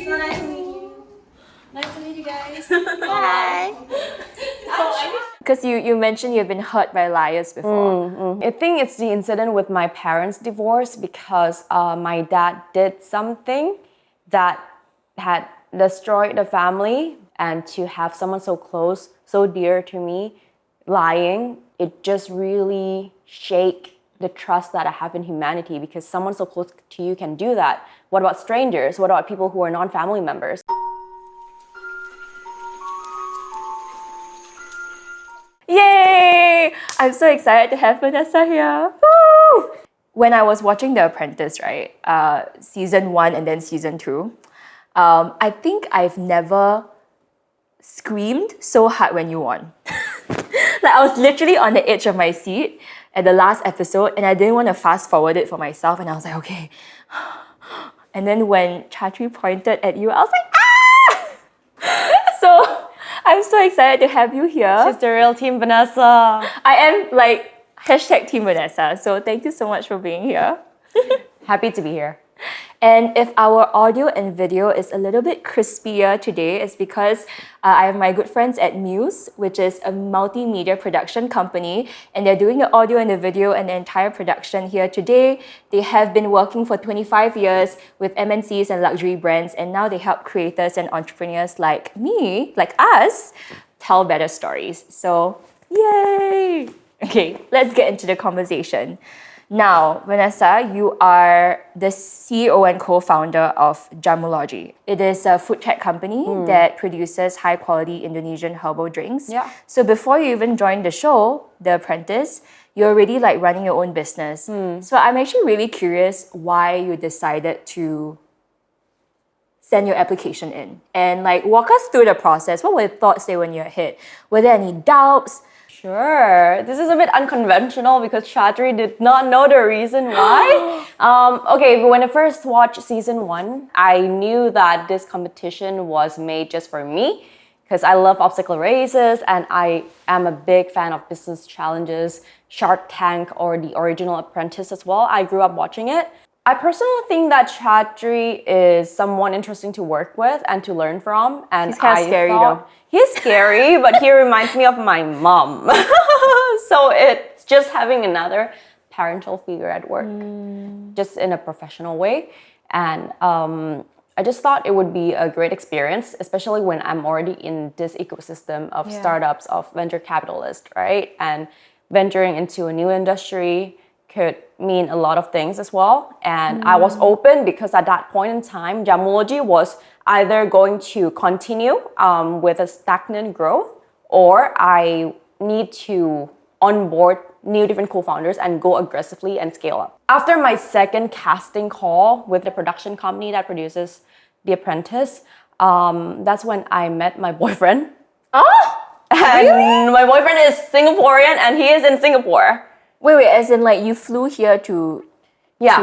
So nice to meet you. Nice to meet you guys. Hi. Because you mentioned you've been hurt by liars before. I think it's the incident with my parents' divorce because my dad did something that had destroyed the family, and to have someone so close, so dear to me, lying, it just really shake the trust that I have in humanity, because someone so close to you can do that. What about strangers? What about people who are non-family members? Yay! I'm so excited to have Vanessa here. Woo! When I was watching The Apprentice, right, season 1 and then season 2, I think I've never screamed so hard when you won. Like, I was literally on the edge of my seat at the last episode, and I didn't want to fast forward it for myself, and I was like, okay. And then when Chatri pointed at you, I was like, ah! So I'm so excited to have you here. She's the real Team Vanessa. I am like #Team Vanessa. So thank you so much for being here. Happy to be here. And if our audio and video is a little bit crispier today, it's because I have my good friends at Muse, which is a multimedia production company, and they're doing the audio and the video and the entire production here today. They have been working for 25 years with MNCs and luxury brands, and now they help creators and entrepreneurs like me, like us, tell better stories. So, yay! Okay, let's get into the conversation. Now, Vanessa, you are the CEO and co-founder of Jamulogy. It is a food tech company that produces high-quality Indonesian herbal drinks. Yeah. So before you even joined the show, The Apprentice, you're already like running your own business. So I'm actually really curious why you decided to send your application in. And like, walk us through the process. What were your thoughts there when you hit? Were there any doubts? Sure. This is a bit unconventional because Chatri did not know the reason why. Okay, when I first watched season 1, I knew that this competition was made just for me because I love obstacle races and I am a big fan of business challenges, Shark Tank or the original Apprentice as well. I grew up watching it. I personally think that Chatri is someone interesting to work with and to learn from. And He's kind of scary though. He's scary, but he reminds me of my mom. So it's just having another parental figure at work, just in a professional way. And I just thought it would be a great experience, especially when I'm already in this ecosystem of startups, of venture capitalists, right? And venturing into a new industry could mean a lot of things as well. And I was open because at that point in time, Jamulogy was either going to continue with a stagnant growth, or I need to onboard new different co-founders and go aggressively and scale up. After my second casting call with the production company that produces The Apprentice, that's when I met my boyfriend. Oh, And really? my boyfriend is Singaporean and he is in Singapore. Wait, as in like you flew here to get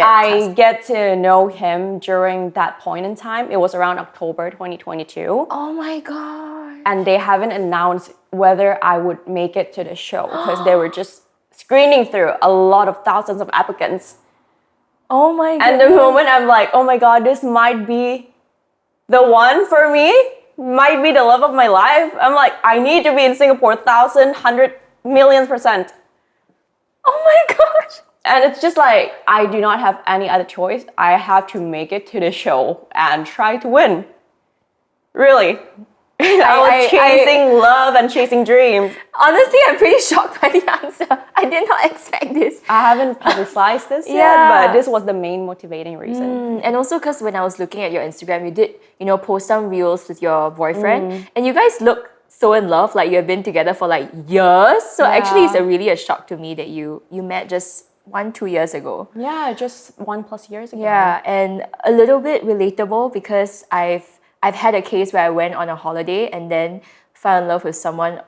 I cast- get to know him during that point in time. It was around October 2022. Oh my god. And they haven't announced whether I would make it to the show because they were just screening through a lot of thousands of applicants. Oh my god. And the moment I'm like, oh my god, this might be the one for me, might be the love of my life. I'm like, I need to be in Singapore 1,000, 100,000,000%. Oh my gosh. And it's just like, I do not have any other choice. I have to make it to the show and try to win. Really. I was chasing love and chasing dreams. Honestly, I'm pretty shocked by the answer. I did not expect this. I haven't publicized this yet, Yeah. but this was the main motivating reason. And also because when I was looking at your Instagram, you did, post some reels with your boyfriend, and you guys look so in love, like you have been together for like years. So actually, it's really a shock to me that you met just 1-2 years ago. Yeah, just 1+ years ago. Yeah, and a little bit relatable because I've had a case where I went on a holiday and then fell in love with someone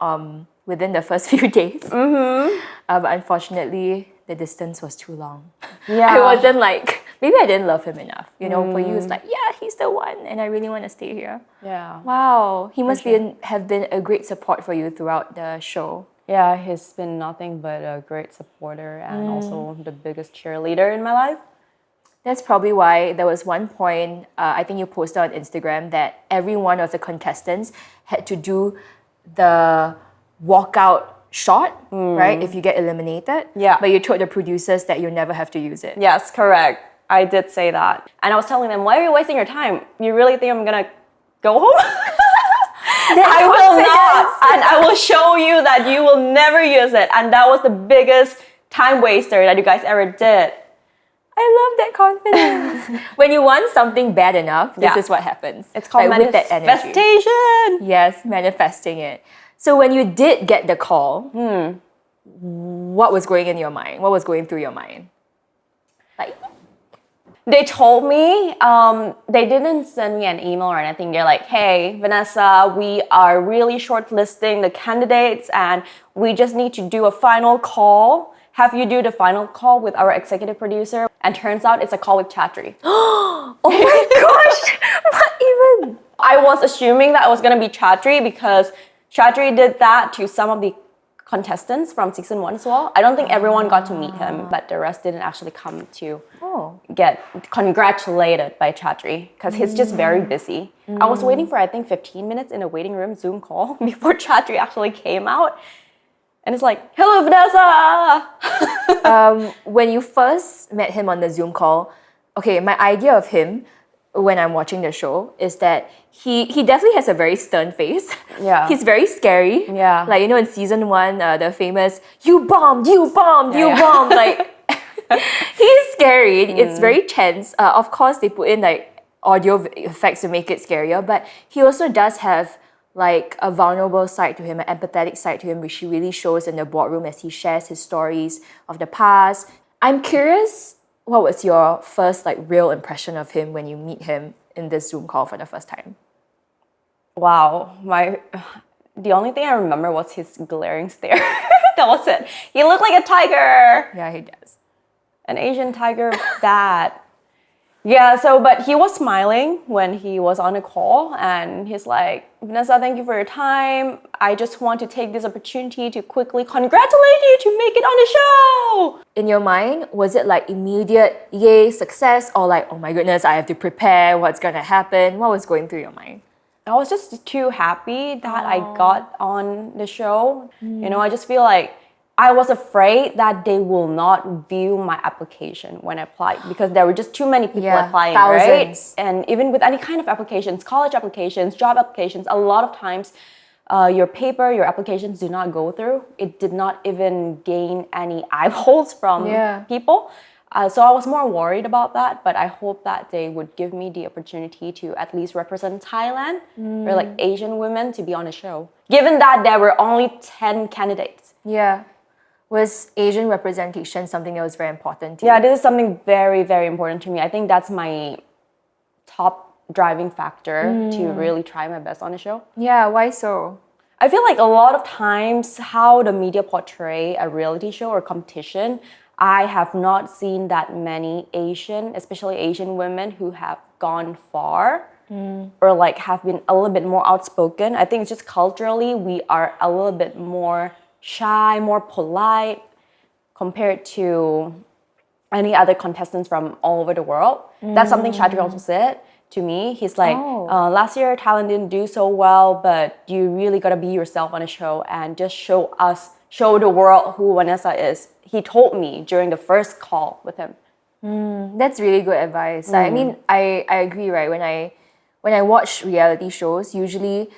within the first few days. But unfortunately, the distance was too long. Yeah. I wasn't like, maybe I didn't love him enough. For you, it's like, yeah, he's the one, and I really want to stay here. Yeah. Wow, he must have been a great support for you throughout the show. Yeah, he's been nothing but a great supporter and also the biggest cheerleader in my life. That's probably why there was one point, I think you posted on Instagram, that every one of the contestants had to do the walkout shot, right? If you get eliminated. Yeah. But you told the producers that you never have to use it. Yes, correct. I did say that. And I was telling them, why are you wasting your time? You really think I'm gonna go home? I will not. And I will show you that you will never use it. And that was the biggest time waster that you guys ever did. I love that confidence. When you want something bad enough, this is what happens. It's called with that energy. manifestation. Yes, manifesting it. So when you did get the call, what was going in your mind? What was going through your mind? Like, they told me, they didn't send me an email or anything. They're like, hey, Vanessa, we are really shortlisting the candidates and we just need to do a final call. Have you do the final call with our executive producer? And turns out it's a call with Chatri. oh my gosh, what even? I was assuming that it was gonna be Chatri because Chatri did that to some of the contestants from season 1 as well. I don't think everyone got to meet him, but the rest didn't actually come to get congratulated by Chatri because he's just very busy. I was waiting for, I think, 15 minutes in a waiting room Zoom call before Chatri actually came out. And it's like, hello, Vanessa! When you first met him on the Zoom call, okay, my idea of him when I'm watching the show is that he definitely has a very stern face. Yeah. He's very scary. Yeah. Like, you know, in season 1, the famous, you bombed, like, he's scary. It's very tense. Of course, they put in like audio effects to make it scarier, but he also does have like a vulnerable side to him, an empathetic side to him, which he really shows in the boardroom as he shares his stories of the past. I'm curious, what was your first like real impression of him when you meet him in this Zoom call for the first time? Wow, the only thing I remember was his glaring stare. That was it. He looked like a tiger. Yeah, he does. An Asian tiger dad. Yeah, but he was smiling when he was on the call and he's like, Vanessa, thank you for your time. I just want to take this opportunity to quickly congratulate you to make it on the show. In your mind, was it like immediate yay, success, or like, oh my goodness, I have to prepare, what's gonna happen? What was going through your mind? I was just too happy that I got on the show. You know, I just feel like I was afraid that they will not view my application when I applied because there were just too many people applying, thousands. right? And even with any kind of applications, college applications, job applications, a lot of times your applications do not go through. It did not even gain any eyeballs from people. So I was more worried about that, but I hope that they would give me the opportunity to at least represent Thailand or like Asian women to be on the show, given that there were only 10 candidates. Yeah. Was Asian representation something that was very important to you? Yeah, this is something very, very important to me. I think that's my top driving factor to really try my best on the show. Yeah, why so? I feel like a lot of times how the media portray a reality show or competition, I have not seen that many Asian, especially Asian women who have gone far or like have been a little bit more outspoken. I think it's just culturally we are a little bit more shy, more polite compared to any other contestants from all over the world. That's something Chatri also said to me. He's like, last year Thailand didn't do so well, but you really gotta be yourself on a show and just show the world who Vanessa is. He told me during the first call with him. That's really good advice. I mean, I agree, right? When I watch reality shows, usually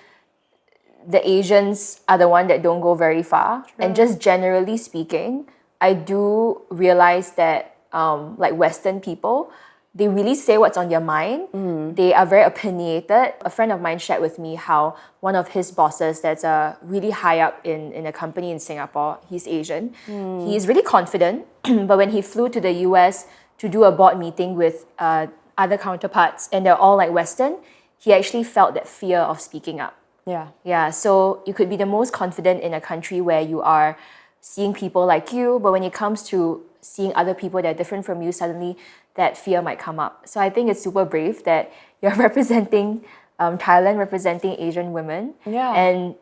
the Asians are the one that don't go very far. And just generally speaking, I do realize that like Western people, they really say what's on their mind. They are very opinionated. A friend of mine shared with me how one of his bosses that's really high up in a company in Singapore, he's Asian. He is really confident, but when he flew to the US to do a board meeting with other counterparts, and they're all like Western, he actually felt that fear of speaking up. Yeah, so you could be the most confident in a country where you are seeing people like you, but when it comes to seeing other people that are different from you, suddenly that fear might come up. So I think it's super brave that you're representing Thailand, representing Asian women, and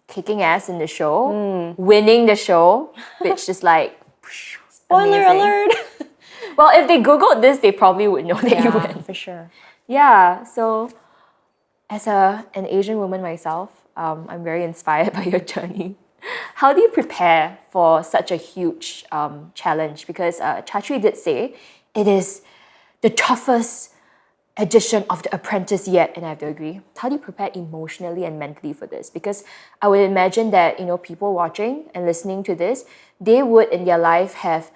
kicking ass in the show, winning the show, which is like spoiler amazing. alert. Well, if they Googled this, they probably would know that you went. for sure. Yeah, so as an Asian woman myself, I'm very inspired by your journey. How do you prepare for such a huge challenge? Because Chatri did say it is the toughest edition of The Apprentice yet, and I have to agree. How do you prepare emotionally and mentally for this? Because I would imagine that, you know, people watching and listening to this, they would in their life have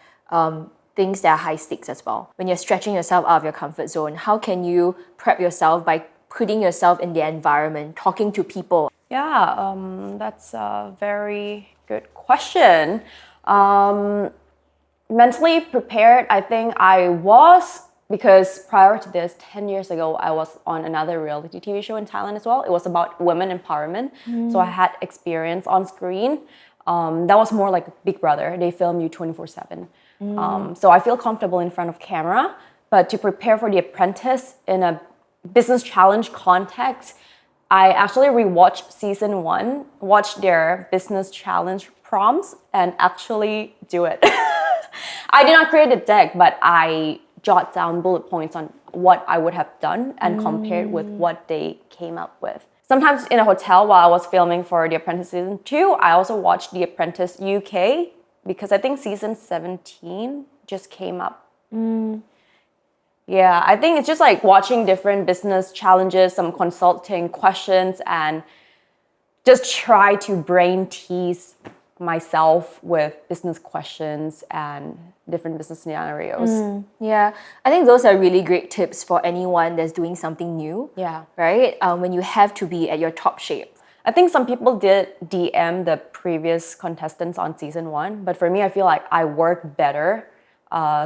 things that are high stakes as well. When you're stretching yourself out of your comfort zone, how can you prep yourself by putting yourself in the environment, talking to people? Yeah, that's a very good question. Mentally prepared, I think I was, because prior to this, 10 years ago, I was on another reality TV show in Thailand as well. It was about women empowerment. So I had experience on screen. That was more like Big Brother. They film you 24/7. So I feel comfortable in front of camera. But to prepare for The Apprentice in a business challenge context, I actually rewatched season 1, watched their business challenge prompts, and actually do it. I did not create a deck, but I jot down bullet points on what I would have done and compared with what they came up with. Sometimes in a hotel while I was filming for The Apprentice season 2, I also watched The Apprentice UK because I think season 17 just came up. Yeah, I think it's just like watching different business challenges, some consulting questions, and just try to brain tease myself with business questions and different business scenarios. Yeah, I think those are really great tips for anyone that's doing something new. Yeah. Right? When you have to be at your top shape. I think some people did DM the previous contestants on season 1, but for me, I feel like I work better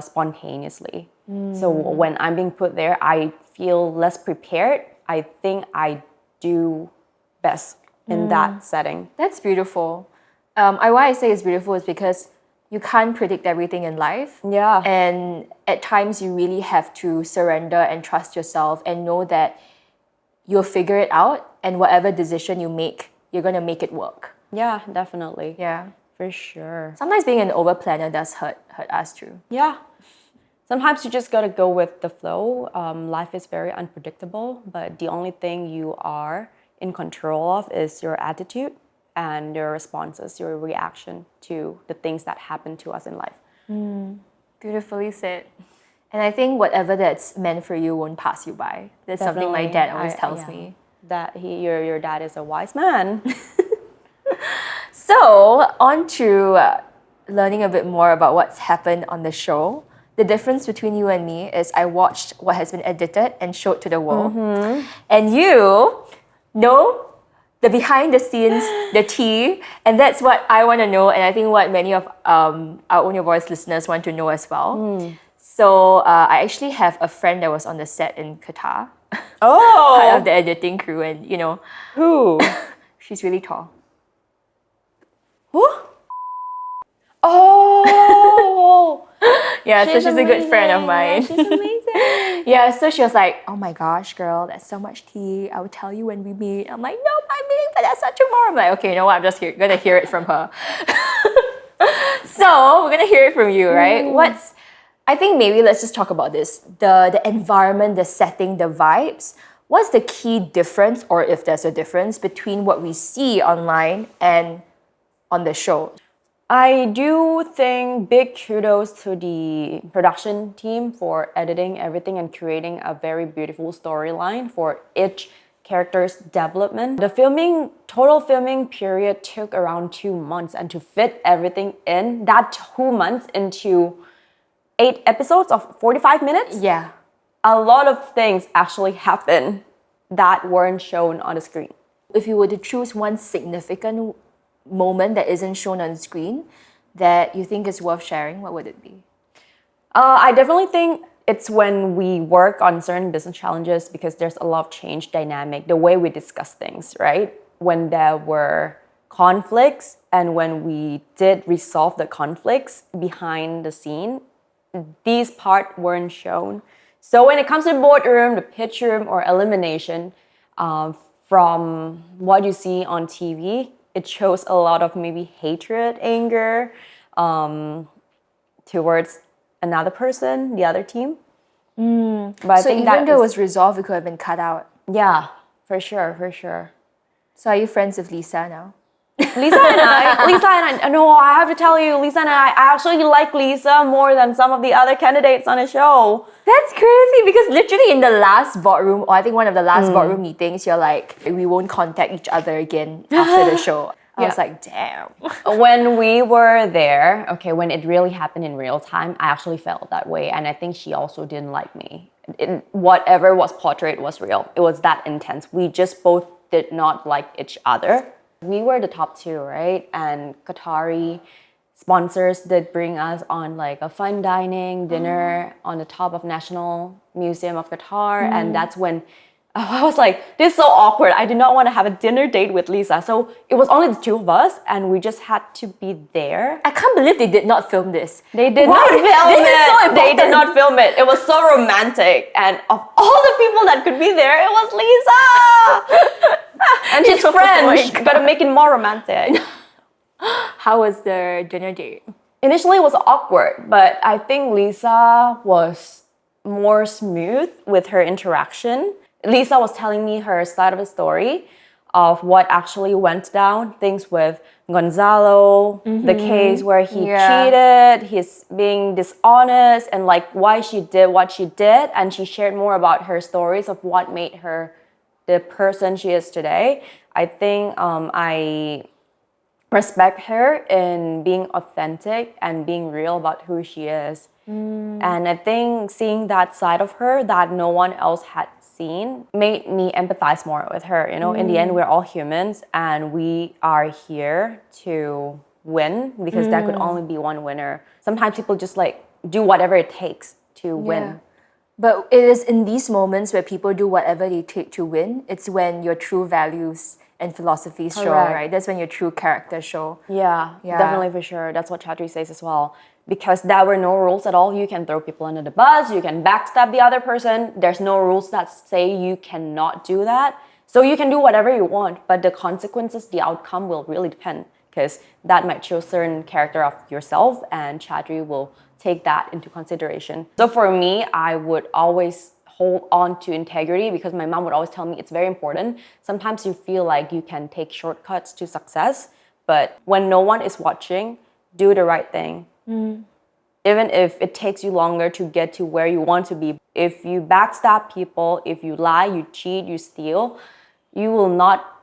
spontaneously. So when I'm being put there, I feel less prepared. I think I do best in that setting. That's beautiful. Why I say it's beautiful is because you can't predict everything in life. Yeah. And at times you really have to surrender and trust yourself and know that you'll figure it out, and whatever decision you make, you're gonna make it work. Yeah, definitely. Yeah. For sure. Sometimes being an over planner does hurt us too. Yeah. Sometimes you just gotta go with the flow. Life is very unpredictable, but the only thing you are in control of is your attitude and your responses, your reaction to the things that happen to us in life. Beautifully said. And I think whatever that's meant for you won't pass you by. That's something my dad always tells me. That your dad is a wise man. So, on to learning a bit more about what's happened on the show. The difference between you and me is I watched what has been edited and showed to the world. And you know the behind the scenes, the tea, and that's what I want to know, and I think what many of our Own Your Voice listeners want to know as well. So I actually have a friend that was on the set in Qatar, part of the editing crew, and you know, Who? she's really tall. Who? Oh! Yeah, so she's a good friend of mine. She's amazing. Yeah, so she was like, "Oh my gosh, girl, that's so much tea. I will tell you when we meet." I'm like, "No, I'm meeting Vanessa tomorrow." I'm like, "Okay, you know what? I'm just gonna hear it from her." So we're gonna hear it from you, right? I think maybe let's just talk about this. The environment, the setting, the vibes. What's the key difference, or if there's a difference, between what we see online and on the show? I do think big kudos to the production team for editing everything and creating a very beautiful storyline for each character's development. The total filming period took around 2 months, and to fit everything in that 2 months into 8 episodes of 45 minutes, Yeah. a lot of things actually happened that weren't shown on the screen. If you were to choose one significant moment that isn't shown on screen that you think is worth sharing, what would it be? I definitely think it's when we work on certain business challenges because there's a lot of change dynamic, the way we discuss things, right? When there were conflicts and when we did resolve the conflicts behind the scene, these parts weren't shown. So when it comes to the boardroom, the pitch room, or elimination, from what you see on TV, it shows a lot of maybe hatred, anger, towards another person, the other team. But I So think even though it is- was resolved, it could have been cut out. yeah, for sure, for sure. So are you friends with Lisa now? Lisa and I, no, I have to tell you, Lisa and I actually like Lisa more than some of the other candidates on the show. That's crazy because literally in the last boardroom, or I think one of the last boardroom meetings, you're like, we won't contact each other again after the show. I was like, damn. When we were there, okay, when it really happened in real time, I actually felt that way. And I think she also didn't like me. Whatever was portrayed was real. It was that intense. We just both did not like each other. We were the top two, right? And Qatari sponsors did bring us on like a fine dining dinner on the top of National Museum of Qatar. And that's when I was like, this is so awkward. I did not want to have a dinner date with Lisa. So it was only the two of us and we just had to be there. I can't believe they did not film this. They did Why? not film This is so it. They did important. not film it. It was so romantic. And of all the people that could be there, it was Lisa. And she's Oh my French. God. Gotta make it more romantic. How was the dinner date? Initially, it was awkward, but I think Lisa was more smooth with her interaction. Lisa was telling me her side of the story of what actually went down, things with Gonzalo, the case where he cheated, he's being dishonest, and like why she did what she did. And she shared more about her stories of what made her the person she is today. I think I respect her in being authentic and being real about who she is. And I think seeing that side of her that no one else had seen made me empathize more with her. You know, in the end, we're all humans and we are here to win because there could only be one winner. Sometimes people just like do whatever it takes to win. But it is in these moments where people do whatever they take to win. It's when your true values and philosophies show, Correct. right? That's when your true character show. Yeah, Yeah. definitely for sure. That's what Chatri says as well. Because there were no rules at all. You can throw people under the bus, you can backstab the other person. There's no rules that say you cannot do that. So you can do whatever you want, but the consequences, the outcome will really depend because that might show certain character of yourself and Chatri will take that into consideration. So for me, I would always hold on to integrity because my mom would always tell me it's very important. Sometimes you feel like you can take shortcuts to success, but when no one is watching, do the right thing. Even if it takes you longer to get to where you want to be. If you backstab people, if you lie, you cheat, you steal, you will not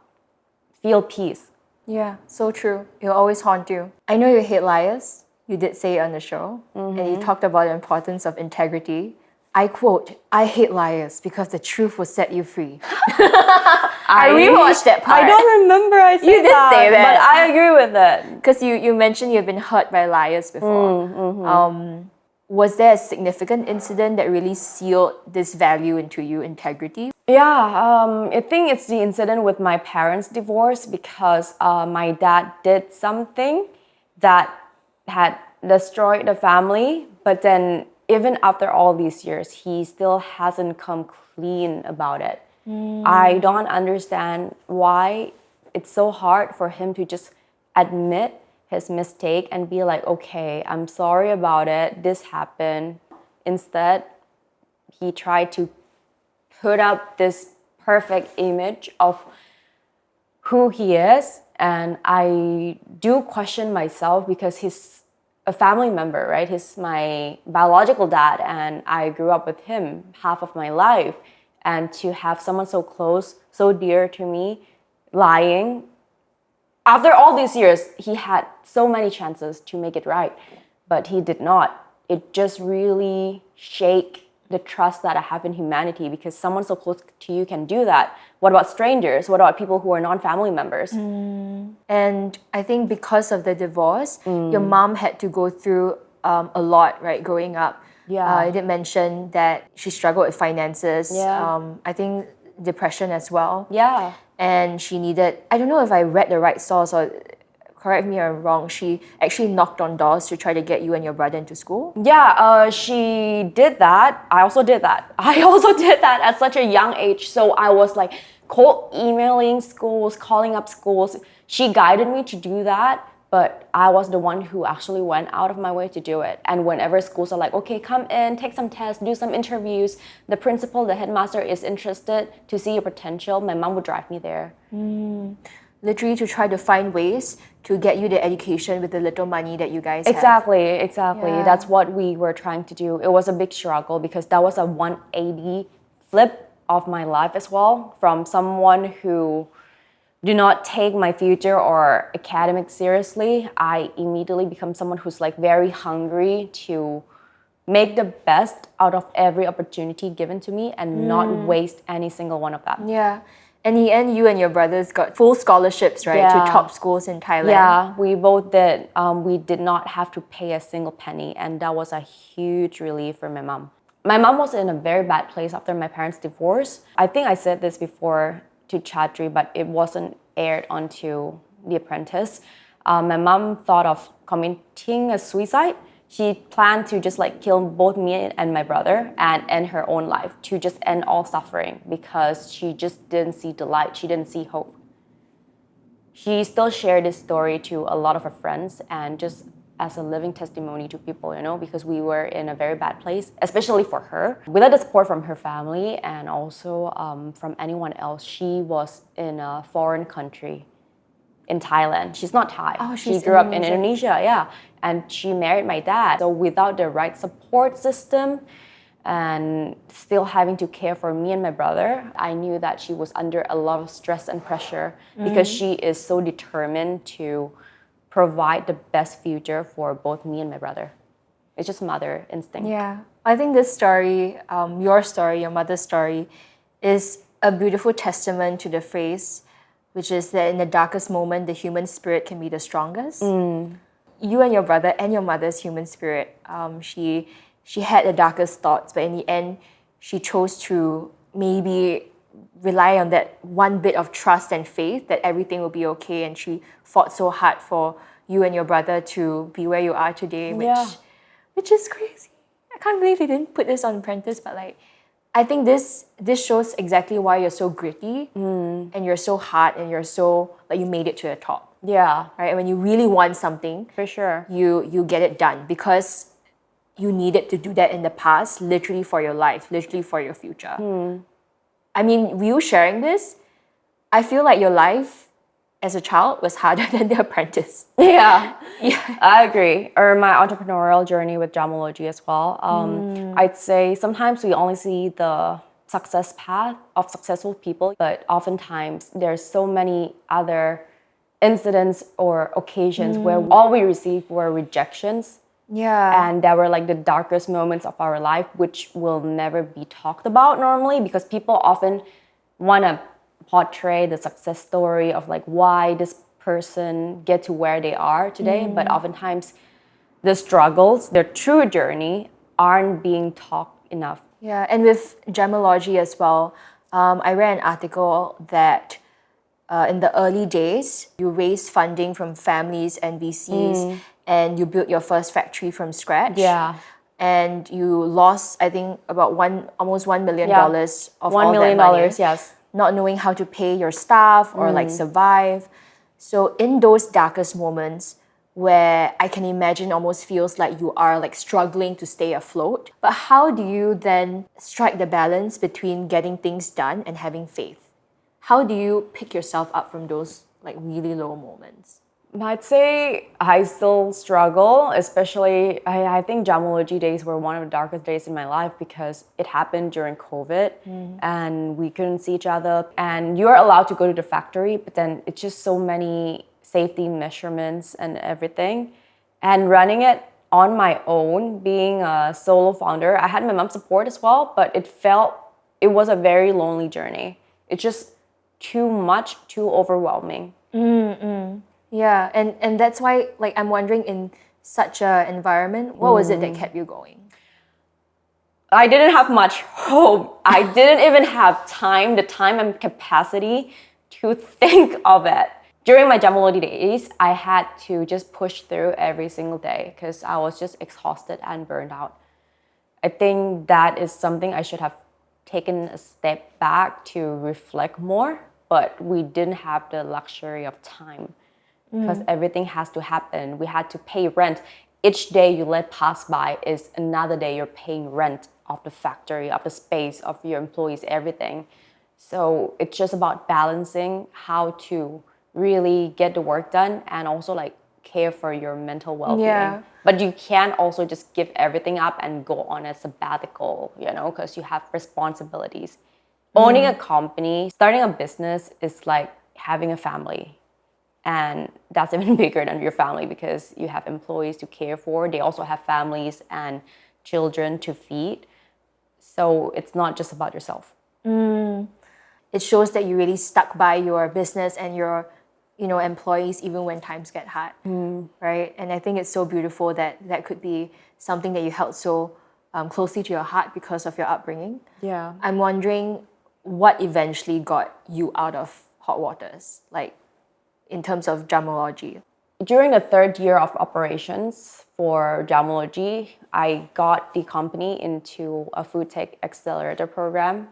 feel peace. Yeah, so true. It'll always haunt you. I know you hate liars. You did say it on the show. And you talked about the importance of integrity. I quote, I hate liars because the truth will set you free. I rewatched that part. I don't remember I said You did that, say that. but I agree with it. Because you mentioned you've been hurt by liars before. Was there a significant incident that really sealed this value into you, integrity? Yeah, I think it's the incident with my parents' divorce because my dad did something that had destroyed the family, but then even after all these years, he still hasn't come clean about it. I don't understand why it's so hard for him to just admit his mistake and be like, okay, I'm sorry about it, this happened. Instead, he tried to put up this perfect image of who he is. And I do question myself because he's a family member, right? He's my biological dad and I grew up with him half of my life. And to have someone so close, so dear to me, lying, after all these years, he had so many chances to make it right, but he did not. It just really shake the trust that I have in humanity because someone so close to you can do that. What about strangers? What about people who are non-family members? And I think because of the divorce, your mom had to go through a lot, right, growing up. Yeah. I did mention that she struggled with finances. Yeah. I think depression as well. Yeah. And she needed, I don't know if I read the right source or correct me if I'm wrong, she actually knocked on doors to try to get you and your brother into school. Yeah, she did that. I also did that. I also did that at such a young age. So I was like cold emailing schools, calling up schools. She guided me to do that. but I was the one who actually went out of my way to do it. And whenever schools are like, okay, come in, take some tests, do some interviews, the principal, the headmaster is interested to see your potential, my mom would drive me there. Literally to try to find ways to get you the education with the little money that you guys have. Exactly. Yeah. That's what we were trying to do. It was a big struggle because that was a 180 flip of my life as well, from someone who do not take my future or academics seriously. I immediately become someone who's like very hungry to make the best out of every opportunity given to me and not waste any single one of them. Yeah. In the end, you and your brothers got full scholarships, right, Yeah. to top schools in Thailand. Yeah, we both did. We did not have to pay a single penny, and that was a huge relief for my mom. My mom was in a very bad place after my parents' divorce. I think I said this before to Chadri, but it wasn't aired onto The Apprentice. My mom thought of committing a suicide. She planned to just like kill both me and my brother and end her own life, to just end all suffering, because she just didn't see the light. She didn't see hope. She still shared this story to a lot of her friends and just as a living testimony to people, you know, because we were in a very bad place, especially for her. Without the support from her family and also from anyone else, she was in a foreign country in Thailand. She's not Thai. Oh, she grew up in Indonesia, yeah. And she married my dad. So without the right support system and still having to care for me and my brother, I knew that she was under a lot of stress and pressure because she is so determined to provide the best future for both me and my brother. It's just mother instinct. Yeah. I think this story, your mother's story, is a beautiful testament to the phrase, which is that in the darkest moment, the human spirit can be the strongest. You and your brother and your mother's human spirit, she had the darkest thoughts, but in the end, she chose to maybe rely on that one bit of trust and faith that everything will be okay, and she fought so hard for you and your brother to be where you are today, which is crazy. I can't believe they didn't put this on Apprentice, but like, I think this shows exactly why you're so gritty and you're so hard and you're so like you made it to the top. Yeah, Right? And when you really want something, for sure. you get it done because you needed to do that in the past, literally for your life, literally for your future. I mean, you sharing this, I feel like your life as a child was harder than The Apprentice. Yeah, I agree. Or my entrepreneurial journey with Jamology as well. I'd say sometimes we only see the success path of successful people, but oftentimes there's so many other incidents or occasions where all we received were rejections. Yeah. And that were like the darkest moments of our life, which will never be talked about normally because people often want to portray the success story of like why this person get to where they are today. But oftentimes the struggles, their true journey, aren't being talked enough. Yeah, and with gemology as well, I read an article that in the early days, you raised funding from families and VCs, and you built your first factory from scratch. Yeah. And you lost, I think, about almost $1 million of $1 all million, that money, yes. not knowing how to pay your staff or like survive. So in those darkest moments where I can imagine almost feels like you are like struggling to stay afloat, but how do you then strike the balance between getting things done and having faith? How do you pick yourself up from those like really low moments? I'd say I still struggle, especially I think Jamology days were one of the darkest days in my life because it happened during COVID and we couldn't see each other. And you're allowed to go to the factory, but then it's just so many safety measurements and everything. And running it on my own, being a solo founder, I had my mom's support as well, but it was a very lonely journey. It's just too much, too overwhelming. Yeah, and that's why like I'm wondering, in such an environment, what was it that kept you going? I didn't have much hope. I didn't even have the time and capacity to think of it. During my Jamology days, I had to just push through every single day because I was just exhausted and burned out. I think that is something I should have taken a step back to reflect more, but we didn't have the luxury of time because everything has to happen. We had to pay rent. Each day you let pass by is another day you're paying rent of the factory, of the space, of your employees, everything. So it's just about balancing how to really get the work done and also like care for your mental well-being. Yeah. But you can't also just give everything up and go on a sabbatical, because you have responsibilities. Owning a company, starting a business is like having a family. And that's even bigger than your family because you have employees to care for. They also have families and children to feed. So it's not just about yourself. It shows that you really stuck by your business and your employees even when times get hard, right? And I think it's so beautiful that that could be something that you held so closely to your heart because of your upbringing. Yeah. I'm wondering what eventually got you out of hot waters, like in terms of Jamology. During the third year of operations for Jamology, I got the company into a food tech accelerator program.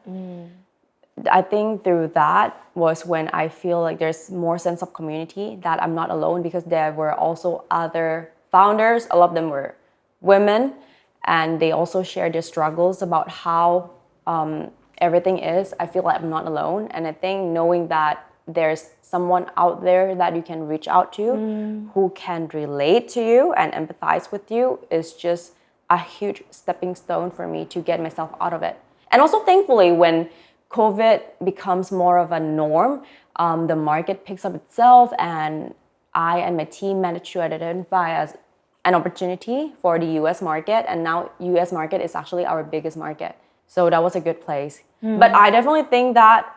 I think through that was when I feel like there's more sense of community, that I'm not alone, because there were also other founders. A lot of them were women, and they also shared their struggles about how everything is. I feel like I'm not alone. And I think knowing that there's someone out there that you can reach out to who can relate to you and empathize with you is just a huge stepping stone for me to get myself out of it. And also, thankfully, when COVID becomes more of a norm, the market picks up itself, and I and my team managed to identify as an opportunity for the US market, and now US market is actually our biggest market. So that was a good place. But I definitely think that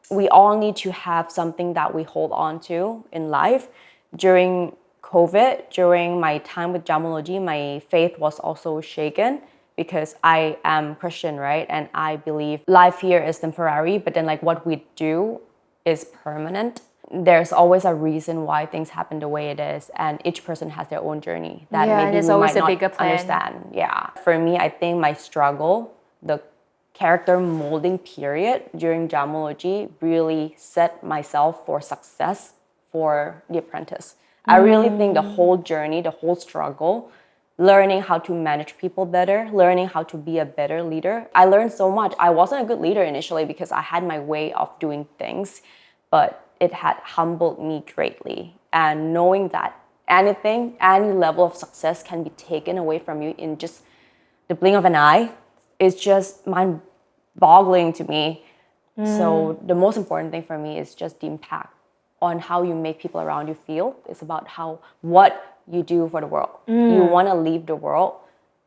we all need to have something that we hold on to in life. During COVID, during my time with Jamology, my faith was also shaken, because I am Christian, right? And I believe life here is temporary, but then like what we do is permanent. There's always a reason why things happen the way it is, and each person has their own journey that Yeah, and maybe there's we always might a not bigger plan. understand. Yeah. For me, I think my struggle, the character molding period during Jamology really set myself for success for The Apprentice. I really think the whole journey, the whole struggle, learning how to manage people better, learning how to be a better leader. I learned so much. I wasn't a good leader initially because I had my way of doing things, but it had humbled me greatly. And knowing that any level of success can be taken away from you in just the blink of an eye is just mind-boggling to me. So the most important thing for me is just the impact on how you make people around you feel. It's about what you do for the world. You want to leave the world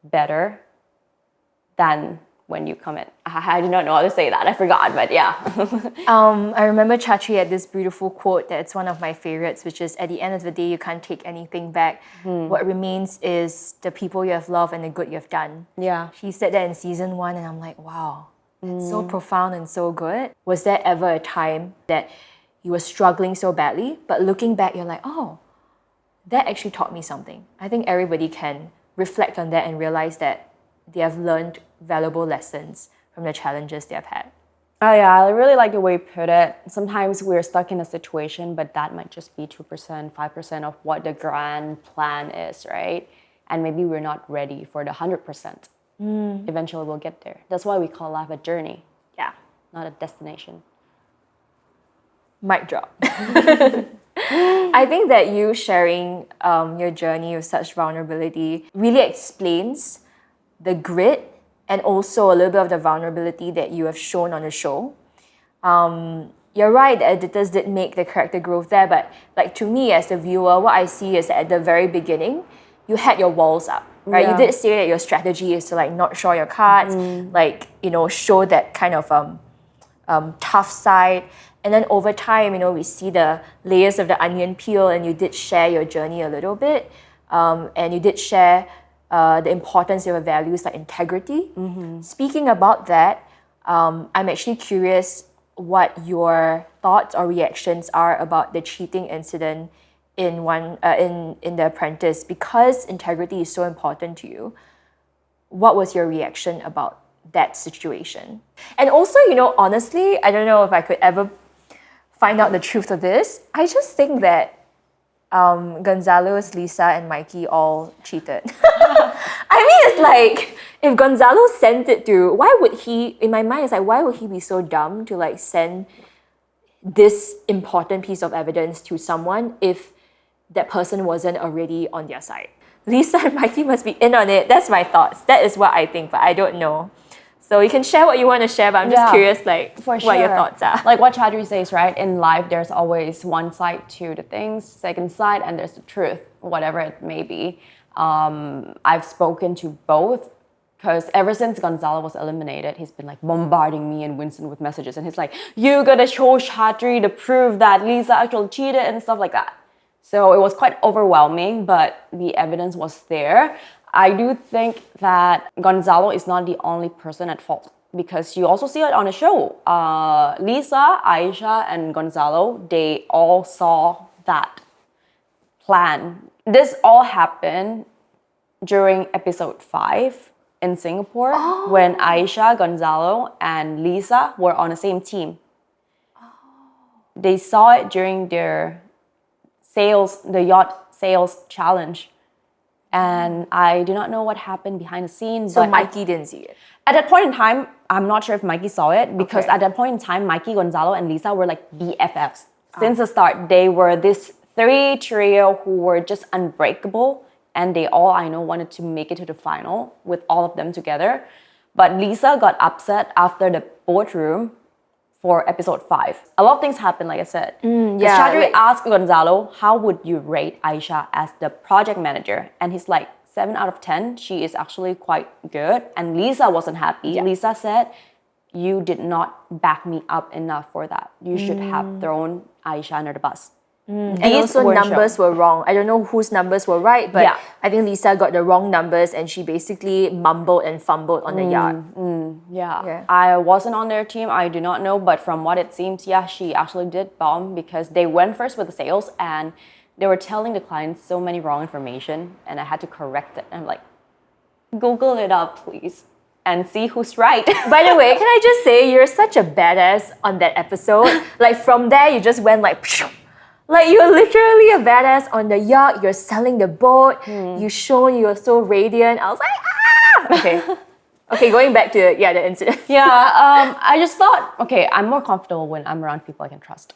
better than when you come in. I do not know how to say that. I forgot, but yeah. I remember Chachi had this beautiful quote that's one of my favorites, which is, at the end of the day, you can't take anything back. What remains is the people you have loved and the good you have done. Yeah. She said that in season 1, and I'm like, wow, that's so profound and so good. Was there ever a time that you were struggling so badly, but looking back, you're like, oh, that actually taught me something? I think everybody can reflect on that and realize that they have learned valuable lessons from the challenges they have had. Oh yeah, I really like the way you put it. Sometimes we're stuck in a situation, but that might just be 2%, 5% of what the grand plan is, right? And maybe we're not ready for the 100%. Eventually we'll get there. That's why we call life a journey. Yeah. Not a destination. Mic drop. I think that you sharing your journey with such vulnerability really explains the grit and also a little bit of the vulnerability that you have shown on the show. You're right, the editors did make the character growth there, but like to me as the viewer, what I see is that at the very beginning, you had your walls up, right? Yeah. You did say that your strategy is to like not show your cards, like, show that kind of tough side. And then over time, we see the layers of the onion peel, and you did share your journey a little bit. And you did share the importance of your values like integrity. Speaking about that, I'm actually curious what your thoughts or reactions are about the cheating incident in The Apprentice. Because integrity is so important to you, what was your reaction about that situation? And also, honestly, I don't know if I could ever find out the truth of this. I just think that Gonzalo's, Lisa, and Mikey all cheated. I mean, it's like, if Gonzalo sent it to, why would he, in my mind, it's like, why would he be so dumb to like send this important piece of evidence to someone if that person wasn't already on their side? Lisa and Mikey must be in on it. That's my thoughts. That is what I think, but I don't know. So you can share what you want to share, but I'm just curious, like, what your thoughts are. Like what Chadri says, right? In life, there's always one side to the things, second side, and there's the truth, whatever it may be. I've spoken to both, because ever since Gonzalo was eliminated, he's been like bombarding me and Winston with messages, and he's like, you gotta show Chadri to prove that Lisa actually cheated and stuff like that. So it was quite overwhelming, but the evidence was there. I do think that Gonzalo is not the only person at fault, because you also see it on the show. Lisa, Aisha, and Gonzalo, they all saw that plan. This all happened during episode 5 in Singapore when Aisha, Gonzalo, and Lisa were on the same team. They saw it during their the yacht sales challenge. And I do not know what happened behind the scenes. So Mikey didn't see it? At that point in time, I'm not sure if Mikey saw it, because at that point in time, Mikey, Gonzalo, and Lisa were like BFFs. Since the start, they were this 3 trio who were just unbreakable, and they all, I know, wanted to make it to the final with all of them together. But Lisa got upset after the boardroom for episode 5. A lot of things happened, like I said. Chadri asked Gonzalo, how would you rate Aisha as the project manager? And he's like, 7 out of 10. She is actually quite good. And Lisa wasn't happy. Yeah. Lisa said, you did not back me up enough for that. You should have thrown Aisha under the bus. And also numbers were wrong. I don't know whose numbers were right, but I think Lisa got the wrong numbers and she basically mumbled and fumbled on the yard. Yeah. I wasn't on their team. I do not know, but from what it seems, she actually did bomb, because they went first with the sales and they were telling the clients so many wrong information, and I had to correct it. I'm like, Google it up, please, and see who's right. By the way, can I just say, you're such a badass on that episode. Like from there, you just went like, phew. Like you're literally a badass on the yacht, you're selling the boat, you shone, you're so radiant. I was like, ah! Okay, going back to the incident. I just thought, I'm more comfortable when I'm around people I can trust.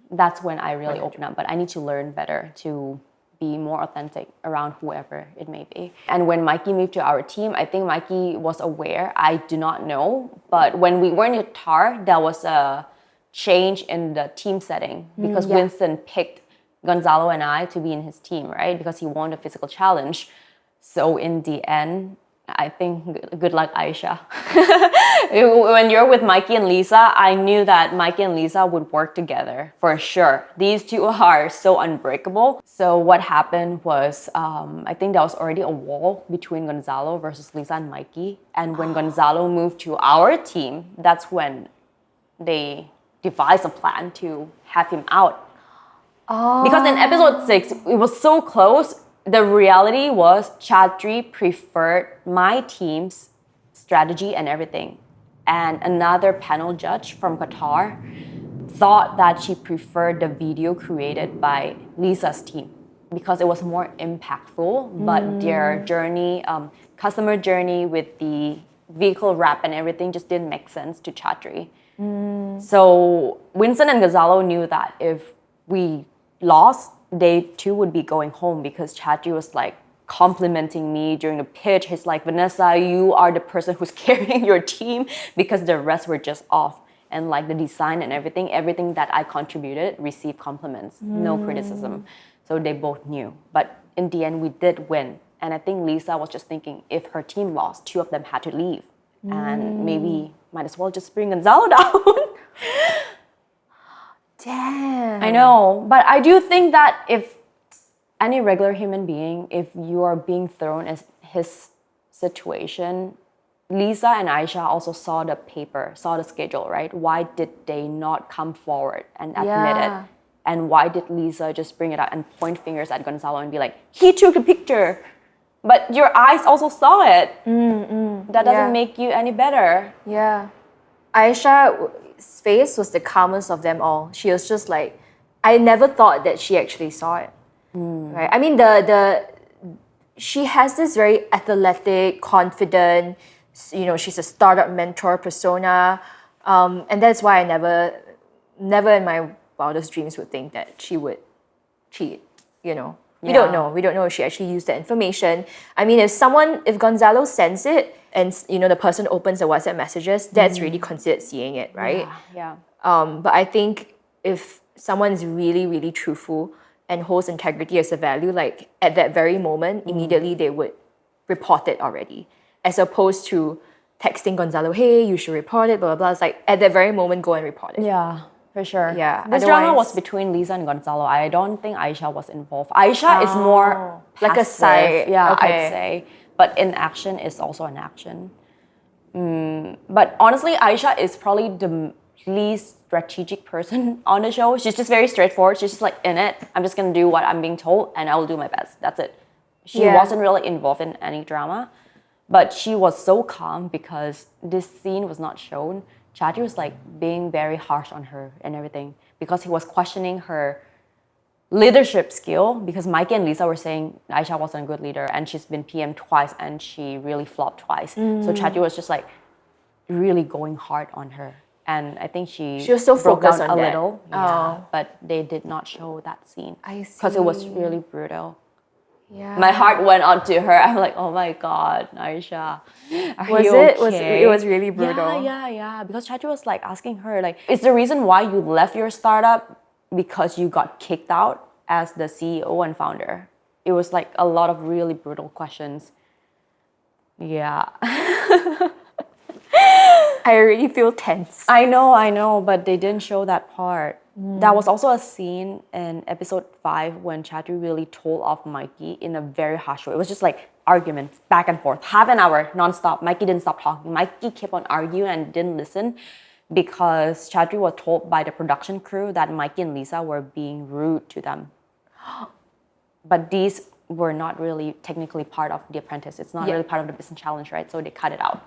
That's when I really open up, but I need to learn better to be more authentic around whoever it may be. And when Mikey moved to our team, I think Mikey was aware. I do not know, but when we were in Qatar, there was a change in the team setting, because Winston picked Gonzalo and I to be in his team, right? Because he won the physical challenge. So in the end, I think good luck, Aisha. When you're with Mikey and Lisa, I knew that Mikey and Lisa would work together for sure. These two are so unbreakable. So what happened was, I think there was already a wall between Gonzalo versus Lisa and Mikey. And when Gonzalo moved to our team, that's when they devised a plan to have him out. Because in episode 6, it was so close. The reality was Chadri preferred my team's strategy and everything. And another panel judge from Qatar thought that she preferred the video created by Lisa's team because it was more impactful, but their journey, customer journey with the vehicle wrap and everything just didn't make sense to Chadri. So Winston and Gonzalo knew that if we lost, they too would be going home, because Chadri was like complimenting me during the pitch. He's like, Vanessa, you are the person who's carrying your team, because the rest were just off. And like the design and everything that I contributed received compliments, no criticism. So they both knew. But in the end, we did win. And I think Lisa was just thinking, if her team lost, 2 of them had to leave. And maybe might as well just bring Gonzalo down. Damn. I know. But I do think that if any regular human being, if you are being thrown in his situation, Lisa and Aisha also saw the paper, saw the schedule, right? Why did they not come forward and admit it? And why did Lisa just bring it up and point fingers at Gonzalo and be like, he took the picture, but your eyes also saw it. That doesn't make you any better. Yeah. Aisha's face was the calmest of them all. She was just like, I never thought that she actually saw it. right? I mean, she has this very athletic, confident, she's a startup mentor persona. And that's why I never in my wildest dreams would think that she would cheat, We don't know. We don't know if she actually used that information. I mean, if Gonzalo sends it and, the person opens the WhatsApp messages, that's really considered seeing it, right? Yeah. But I think if someone is really, really truthful and holds integrity as a value, like at that very moment, immediately they would report it already, as opposed to texting Gonzalo, hey, you should report it, blah, blah, blah. It's like at that very moment, go and report it. Yeah, for sure. Yeah. This drama was between Lisa and Gonzalo. I don't think Aisha was involved. Aisha is more like a passive, side. yeah, Okay. I'd say. But in action is also an action. But honestly, Aisha is probably the least strategic person on the show. She's just very straightforward. She's just like, in it, I'm just gonna do what I'm being told and I will do my best. That's it. She wasn't really involved in any drama. But she was so calm because this scene was not shown. Chatri was like being very harsh on her and everything because he was questioning her leadership skill, because Mikey and Lisa were saying Aisha wasn't a good leader and she's been PM twice and she really flopped twice. So Chatri was just like really going hard on her. And I think she was so broke focused down on a that. little. Oh. Yeah, but they did not show that scene. I see. Because it was really brutal. Yeah. My heart went out to her. I'm like, oh my God, Aisha, are Was you it? okay? It was really brutal. Yeah. Because Chachi was like asking her, like, is the reason why you left your startup because you got kicked out as the CEO and founder? It was like a lot of really brutal questions. Yeah. I really feel tense. I know, but they didn't show that part. That was also a scene in episode 5 when Chatri really told off Mikey in a very harsh way. It was just like argument, back and forth, half an hour, nonstop. Mikey didn't stop talking. Mikey kept on arguing and didn't listen because Chatri was told by the production crew that Mikey and Lisa were being rude to them. But these were not really technically part of The Apprentice. It's not really part of the business challenge, right? So they cut it out.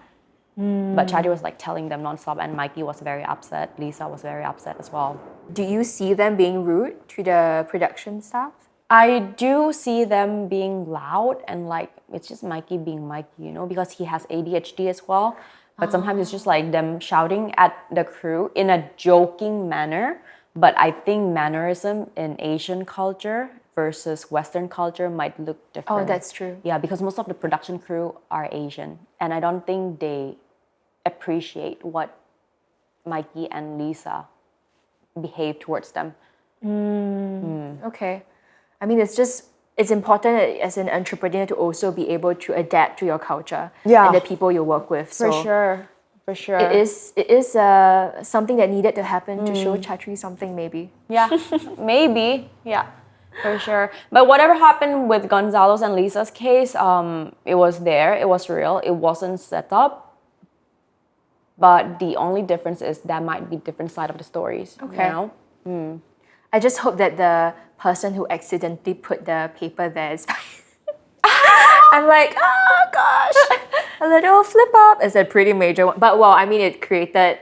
But Chatri was like telling them nonstop, and Mikey was very upset. Lisa was very upset as well. Do you see them being rude to the production staff? I do see them being loud and like it's just Mikey being Mikey, because he has ADHD as well. But sometimes it's just like them shouting at the crew in a joking manner. But I think mannerism in Asian culture versus Western culture might look different. Oh, that's true. Yeah, because most of the production crew are Asian, and I don't think they appreciate what Mikey and Lisa behave towards them. Okay. I mean, it's important as an entrepreneur to also be able to adapt to your culture and the people you work with. For So sure. it is something that needed to happen to show Chatri something, maybe. Yeah, maybe. Yeah, for sure. But whatever happened with Gonzalo's and Lisa's case, it was there. It was real. It wasn't set up. But the only difference is that might be different side of the stories. Okay. I just hope that the person who accidentally put the paper there is fine. I'm like, oh gosh, a little flip up. It's a pretty major one. But well, I mean, it created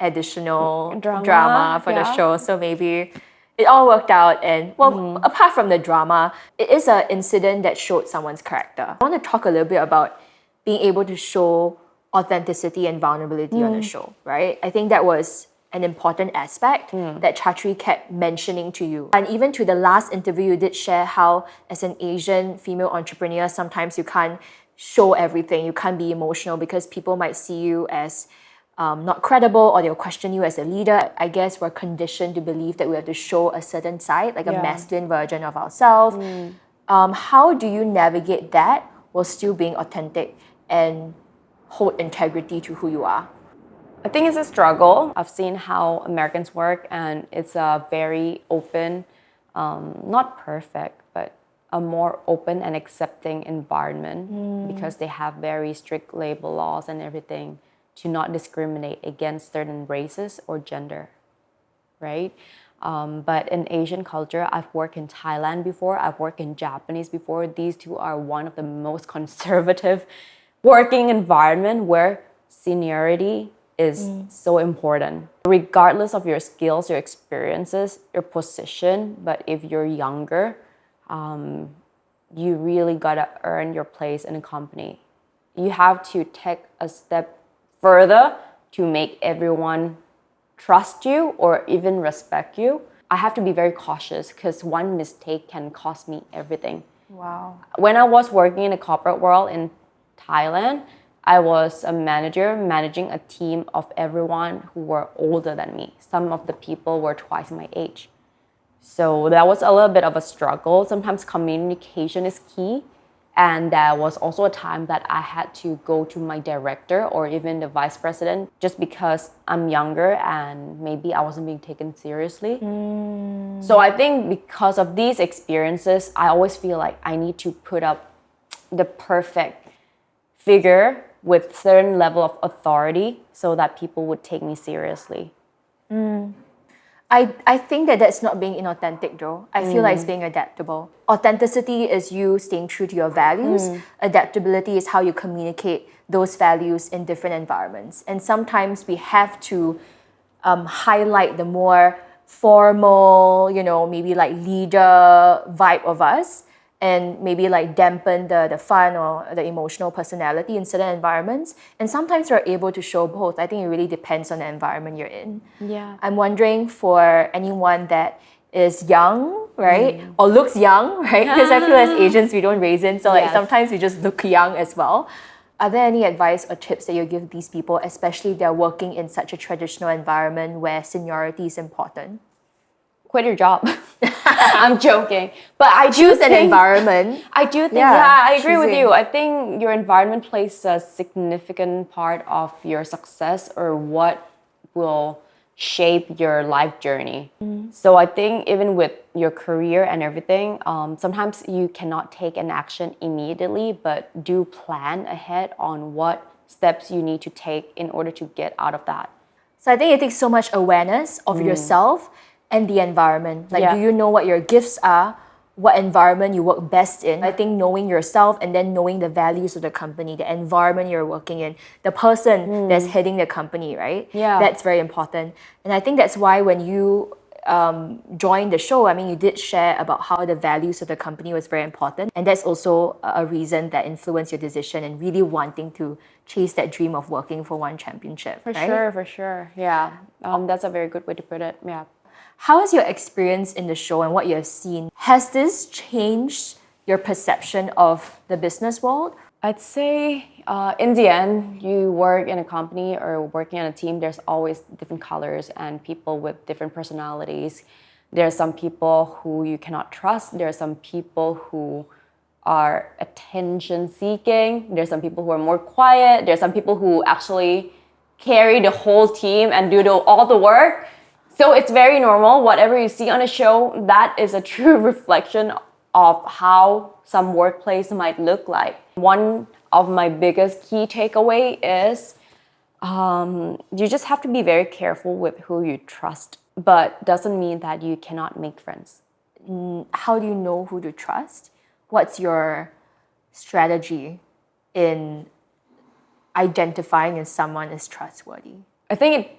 additional drama for the show. So maybe it all worked out. And well, apart from the drama, it is an incident that showed someone's character. I want to talk a little bit about being able to show authenticity and vulnerability on the show, right? I think that was an important aspect that Chatri kept mentioning to you. And even to the last interview, you did share how as an Asian female entrepreneur, sometimes you can't show everything. You can't be emotional because people might see you as not credible, or they'll question you as a leader. I guess we're conditioned to believe that we have to show a certain side, like a masculine version of ourselves. How do you navigate that while still being authentic and hold integrity to who you are? I think it's a struggle. I've seen how Americans work, and it's a very open, not perfect, but a more open and accepting environment because they have very strict labor laws and everything to not discriminate against certain races or gender, right? But in Asian culture, I've worked in Thailand before, I've worked in Japanese before. These two are one of the most conservative working environment where seniority is so important. Regardless of your skills, your experiences, your position, but if you're younger, you really gotta earn your place in a company. You have to take a step further to make everyone trust you or even respect you. I have to be very cautious because one mistake can cost me everything. Wow. When I was working in the corporate world in Thailand, I was a manager managing a team of everyone who were older than me. Some of the people were twice my age. So that was a little bit of a struggle. Sometimes communication is key. And there was also a time that I had to go to my director or even the vice president just because I'm younger and maybe I wasn't being taken seriously. So I think because of these experiences, I always feel like I need to put up the perfect figure with certain level of authority so that people would take me seriously. I think that that's not being inauthentic though. I feel like it's being adaptable. Authenticity is you staying true to your values. Adaptability is how you communicate those values in different environments. And sometimes we have to highlight the more formal, maybe like leader vibe of us, and maybe like dampen the fun or the emotional personality in certain environments. And sometimes we're able to show both. I think it really depends on the environment you're in. Yeah. I'm wondering for anyone that is young, right? Or looks young, right? Because I feel as Asians, we don't raise in. So like sometimes we just look young as well. Are there any advice or tips that you give these people, especially if they're working in such a traditional environment where seniority is important? Quit your job. I'm joking. But I Choose an environment. I do think, Yeah, I agree with choosing. you. I think your environment plays a significant part of your success or what will shape your life journey. So I think even with your career and everything, sometimes you cannot take an action immediately, but do plan ahead on what steps you need to take in order to get out of that. So I think it takes so much awareness of yourself and the environment. Like, Yeah. do you know what your gifts are? What environment you work best in? I think knowing yourself and then knowing the values of the company, the environment you're working in, the person that's heading the company, right? Yeah. That's very important. And I think that's why when you joined the show, I mean, you did share about how the values of the company was very important. And that's also a reason that influenced your decision and really wanting to chase that dream of working for ONE Championship, right? For sure. Yeah. That's a very good way to put it. Yeah. How has your experience in the show and what you have seen, has this changed your perception of the business world? I'd say in the end, you work in a company or working on a team, there's always different colors and people with different personalities. There are some people who you cannot trust. There are some people who are attention seeking. There are some people who are more quiet. There are some people who actually carry the whole team and do all the work. So it's very normal. Whatever you see on a show, that is a true reflection of how some workplace might look like. One of my biggest key takeaway is you just have to be very careful with who you trust, but doesn't mean that you cannot make friends. How do you know who to trust? What's your strategy in identifying if someone is trustworthy? I think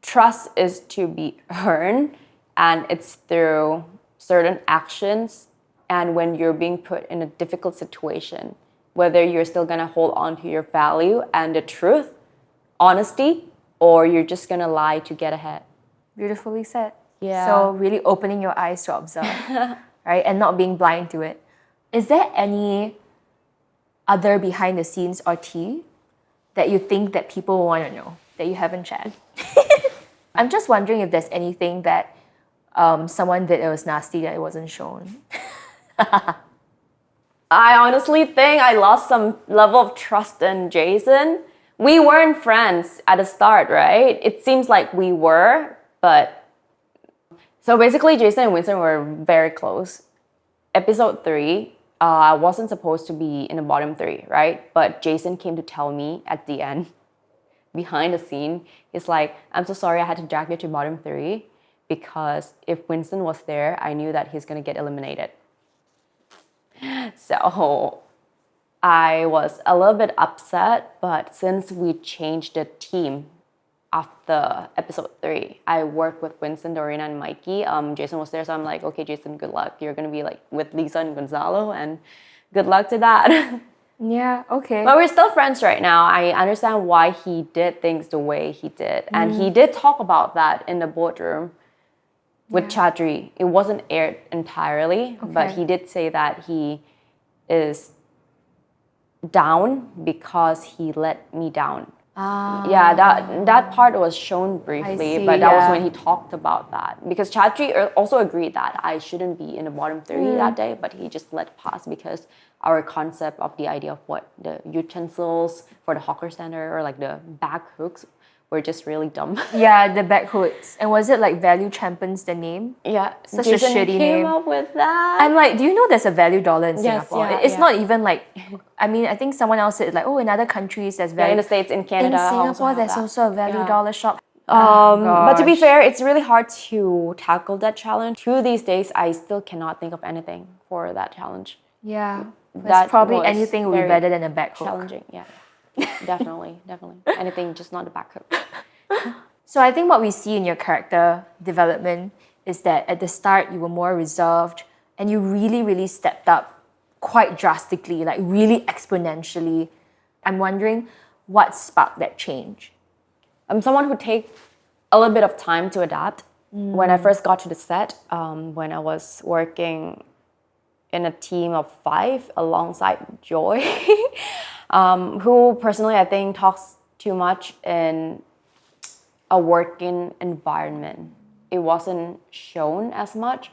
trust is to be earned, and it's through certain actions and when you're being put in a difficult situation, whether you're still gonna hold on to your value and the truth, honesty, or you're just gonna lie to get ahead. Beautifully said. Yeah. So really opening your eyes to observe, right? And not being blind to it. Is there any other behind the scenes or tea that you think that people want to know that you haven't shared? I'm just wondering if there's anything that someone did that was nasty that it wasn't shown. I honestly think I lost some level of trust in Jason. We weren't friends at the start, right? It seems like we were, but... So basically, Jason and Winston were very close. Episode 3, I wasn't supposed to be in the bottom 3, right? But Jason came to tell me at the end, behind the scene, he's like, I'm so sorry I had to drag you to bottom 3 because if Winston was there, I knew that he's gonna get eliminated. So I was a little bit upset, but since we changed the team, after episode 3, I worked with Winston, Dorina, and Mikey. Jason was there, so I'm like, okay, Jason, good luck. You're gonna be like with Lisa and Gonzalo, and good luck to that. Yeah, okay. But we're still friends right now. I understand why he did things the way he did. And he did talk about that in the boardroom with Chadri. It wasn't aired entirely, but he did say that he is down because he let me down. Yeah, that part was shown briefly, see, but that was yeah. when he talked about that. Because Chadri also agreed that I shouldn't be in the bottom 3 that day, but he just let pass because our concept of the idea of what the utensils for the hawker center or like the back hooks were just really dumb. Yeah, the back hoods. And was it like Value Champions the name? Yeah, Such Jason a shitty came name. up with that. I'm like, do you know there's a value dollar in Yes, Singapore? yeah, It's yeah. not even like, I mean, I think someone else said like, oh, in other countries there's value. in the States, in Canada, in also Singapore, have there's that. also a value Yeah. dollar shop. But to be gosh. fair, it's really hard to tackle that challenge. To these days, I still cannot think of anything for that challenge. Yeah, That that's probably was anything would be very better than a back hook. Challenging, yeah. Definitely. Anything, just not the back hook. So I think what we see in your character development is that at the start you were more reserved and you really, really stepped up quite drastically, like really exponentially. I'm wondering what sparked that change? I'm someone who takes a little bit of time to adapt. When I first got to the set, when I was working in a team of 5 alongside Joy, who personally I think talks too much in a working environment. It wasn't shown as much.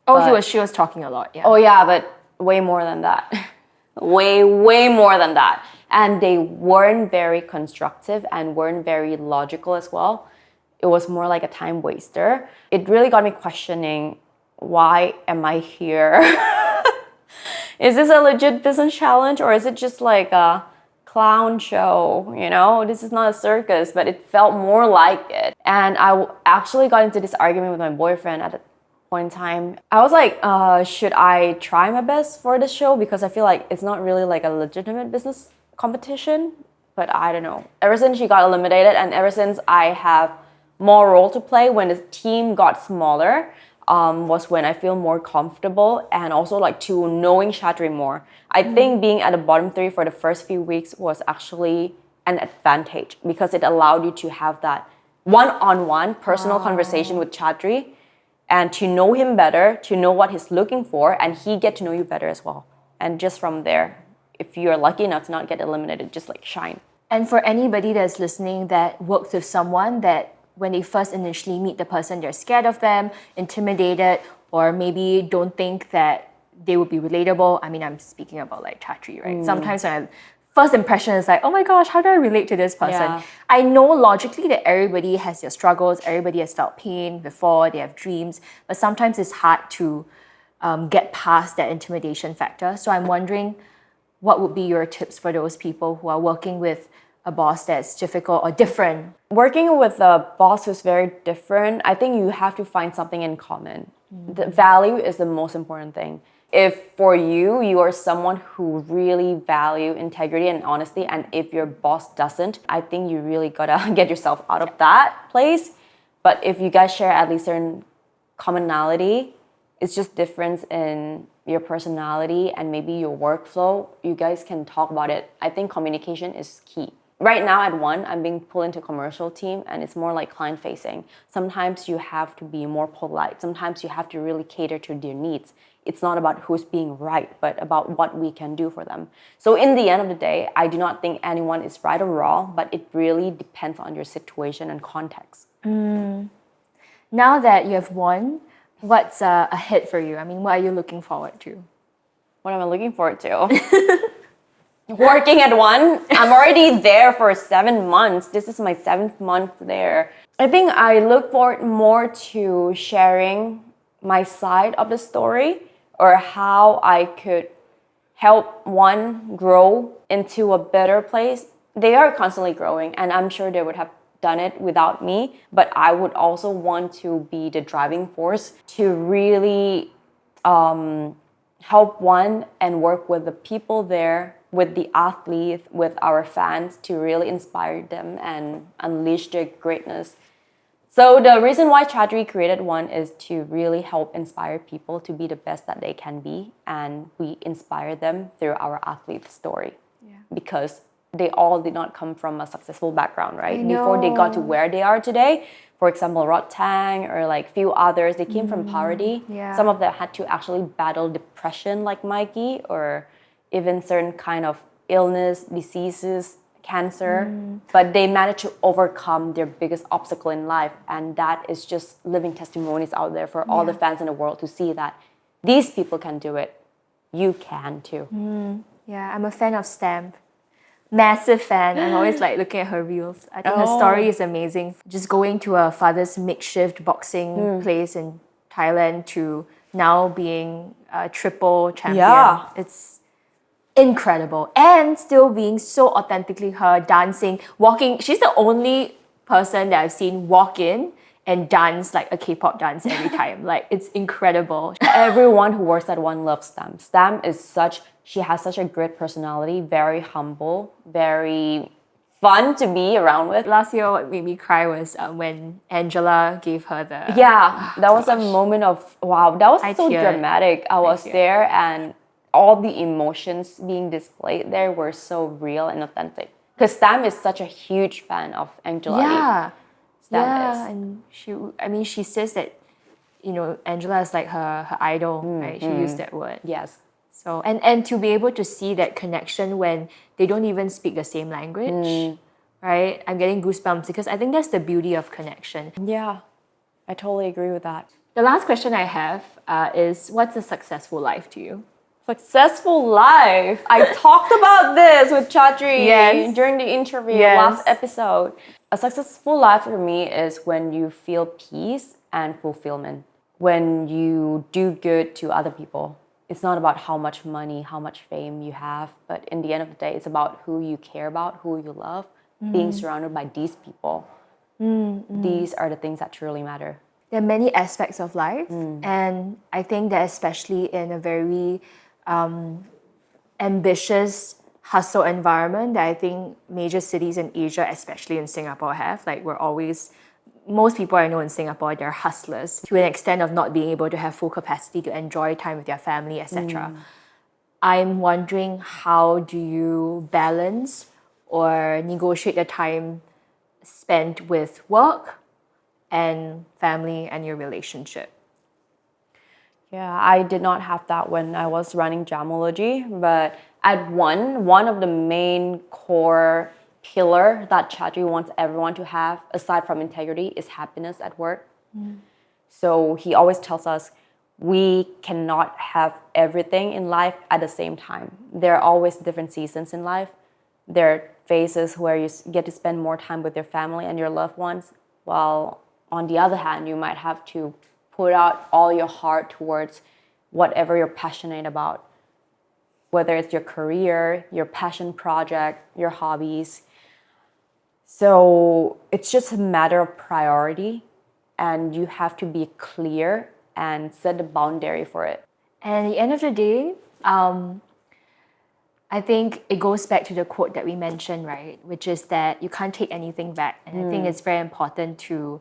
Oh, but- she was talking a lot, yeah. Oh yeah, but way more than that. way more than that. And they weren't very constructive and weren't very logical as well. It was more like a time waster. It really got me questioning, why am I here? Is this a legit business challenge or is it just like a clown show? You know, this is not a circus, but it felt more like it. And I actually got into this argument with my boyfriend at a point in time. I was like, should I try my best for this show? Because I feel like it's not really like a legitimate business competition, but I don't know. Ever since she got eliminated and ever since I have more role to play, when the team got smaller, was when I feel more comfortable and also like to knowing Chatri more. I think being at the bottom 3 for the first few weeks was actually an advantage because it allowed you to have that one-on-one personal conversation with Chatri and to know him better, to know what he's looking for, and he get to know you better as well. And just from there, if you're lucky enough to not get eliminated, just like shine. And for anybody that's listening that works with someone that when they first initially meet the person, they're scared of them, intimidated, or maybe don't think that they would be relatable. I mean, I'm speaking about like Chatri, right? Sometimes when first impression is like, oh my gosh, how do I relate to this person? Yeah. I know logically that everybody has their struggles, everybody has felt pain before, they have dreams, but sometimes it's hard to get past that intimidation factor. So I'm wondering, what would be your tips for those people who are working with a boss that's difficult or different? Working with a boss who's very different, I think you have to find something in common. The value is the most important thing. If for you, you are someone who really value integrity and honesty, and if your boss doesn't, I think you really gotta get yourself out of that place. But if you guys share at least certain commonality, it's just difference in your personality and maybe your workflow, you guys can talk about it. I think communication is key. Right now at ONE, I'm being pulled into commercial team and it's more like client facing. Sometimes you have to be more polite. Sometimes you have to really cater to their needs. It's not about who's being right, but about what we can do for them. So in the end of the day, I do not think anyone is right or wrong, but it really depends on your situation and context. Now that you have won, what's ahead for you? I mean, what are you looking forward to? What am I looking forward to? Working at ONE. I'm already there for 7 months. This is my 7th month there. I think I look forward more to sharing my side of the story or how I could help ONE grow into a better place. They are constantly growing and I'm sure they would have done it without me, but I would also want to be the driving force to really help ONE and work with the people there with the athletes, with our fans to really inspire them and unleash their greatness. So the reason why Chatri created One is to really help inspire people to be the best that they can be, and we inspire them through our athlete story. Because they all did not come from a successful background, right? Before they got to where they are today, for example, Rod Tang or like few others, they came from poverty. Some of them had to actually battle depression like Mikey, or even certain kind of illness, diseases, cancer, but they managed to overcome their biggest obstacle in life. And that is just living testimonies out there for all the fans in the world to see that these people can do it. You can too. Yeah, I'm a fan of Stamp. Massive fan. I'm always like looking at her reels. I think her story is amazing. Just going to her father's makeshift boxing place in Thailand to now being a triple champion. It's incredible. And still being so authentically her, dancing, walking. She's the only person that I've seen walk in and dance like a K-pop dance every time. Like, it's incredible. Everyone who works at One loves Stam. Stam is she has such a great personality, very humble, very fun to be around with. Last year, what made me cry was when Angela gave her the... Yeah, that was a moment of, wow, that was so teared. dramatic. I was there and all the emotions being displayed there were so real and authentic. Because Stam is such a huge fan of Angela. And she says that, Angela is like her idol, right? She used that word. Yes. So and to be able to see that connection when they don't even speak the same language, right? I'm getting goosebumps because I think that's the beauty of connection. Yeah, I totally agree with that. The last question I have is, what's a successful life to you? Successful life. I talked about this with Chatri during the interview last episode. A successful life for me is when you feel peace and fulfillment. When you do good to other people. It's not about how much money, how much fame you have, but in the end of the day, it's about who you care about, who you love, being surrounded by these people. These are the things that truly matter. There are many aspects of life, and I think that especially in a very ambitious hustle environment that I think major cities in Asia, especially in Singapore, have. Like, most people I know in Singapore, they're hustlers to an extent of not being able to have full capacity to enjoy time with their family, etc. I'm wondering, how do you balance or negotiate the time spent with work and family and your relationship? Yeah, I did not have that when I was running Jamology, but at one of the main core pillar that Chatri wants everyone to have, aside from integrity, is happiness at work. So he always tells us we cannot have everything in life at the same time. There are always different seasons in life. There are phases where you get to spend more time with your family and your loved ones, while on the other hand, you might have to put out all your heart towards whatever you're passionate about, whether it's your career, your passion project, your hobbies. So it's just a matter of priority, and you have to be clear and set a boundary for it. And at the end of the day, I think it goes back to the quote that we mentioned, right? Which is that you can't take anything back. And I think it's very important to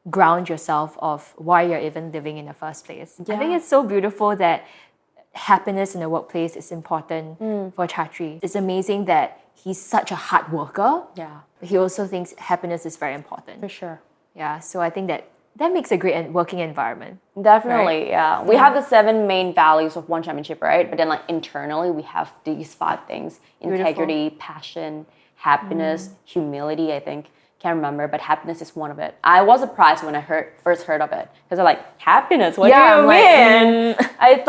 ground yourself of why you're even living in the first place. I think it's so beautiful that happiness in the workplace is important for Chatri. It's amazing that he's such a hard worker. Yeah. But he also thinks happiness is very important. For sure. Yeah, so I think that makes a great working environment. Definitely, right? yeah. We have the 7 main values of One Championship, right? But then like internally, we have these 5 things: integrity, passion, happiness, humility, I think. Can't remember, but happiness is one of it. I was surprised when I first heard of it, because I'm like, happiness? What do you mean? I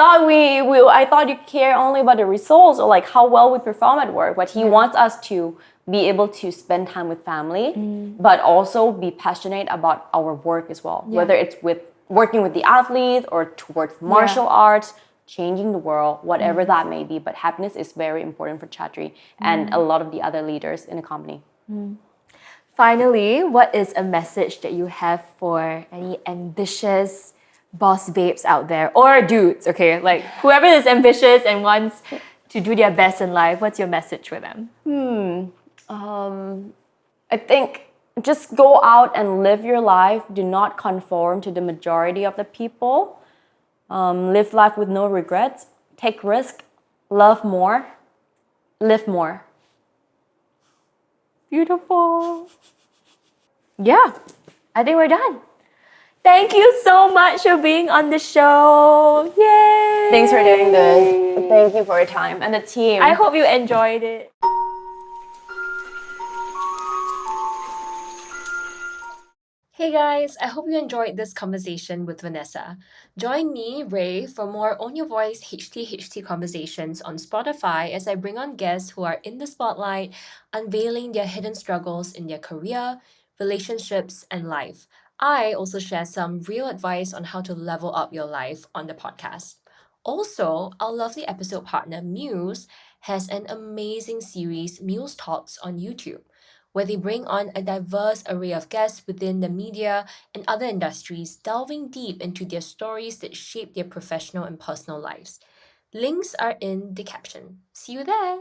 thought you care only about the results or like how well we perform at work. But he wants us to be able to spend time with family, but also be passionate about our work as well. Whether it's with working with the athlete or towards martial arts, changing the world, whatever that may be. But happiness is very important for Chatri and a lot of the other leaders in the company. Finally, what is a message that you have for any ambitious boss babes out there, or dudes, okay? Like whoever is ambitious and wants to do their best in life, what's your message for them? I think just go out and live your life. Do not conform to the majority of the people. Live life with no regrets. Take risk. Love more. Live more. Beautiful. Yeah, I think we're done. Thank you so much for being on the show. Yay! Thanks for doing this. Thank you for your time and the team. I hope you enjoyed it. Hey guys, I hope you enjoyed this conversation with Vanessa. Join me, Ray, for more Own Your Voice HTHT conversations on Spotify as I bring on guests who are in the spotlight, unveiling their hidden struggles in their career, relationships, and life. I also share some real advice on how to level up your life on the podcast. Also, our lovely episode partner Muse has an amazing series, Muse Talks, on YouTube, where they bring on a diverse array of guests within the media and other industries, delving deep into their stories that shape their professional and personal lives. Links are in the caption. See you there!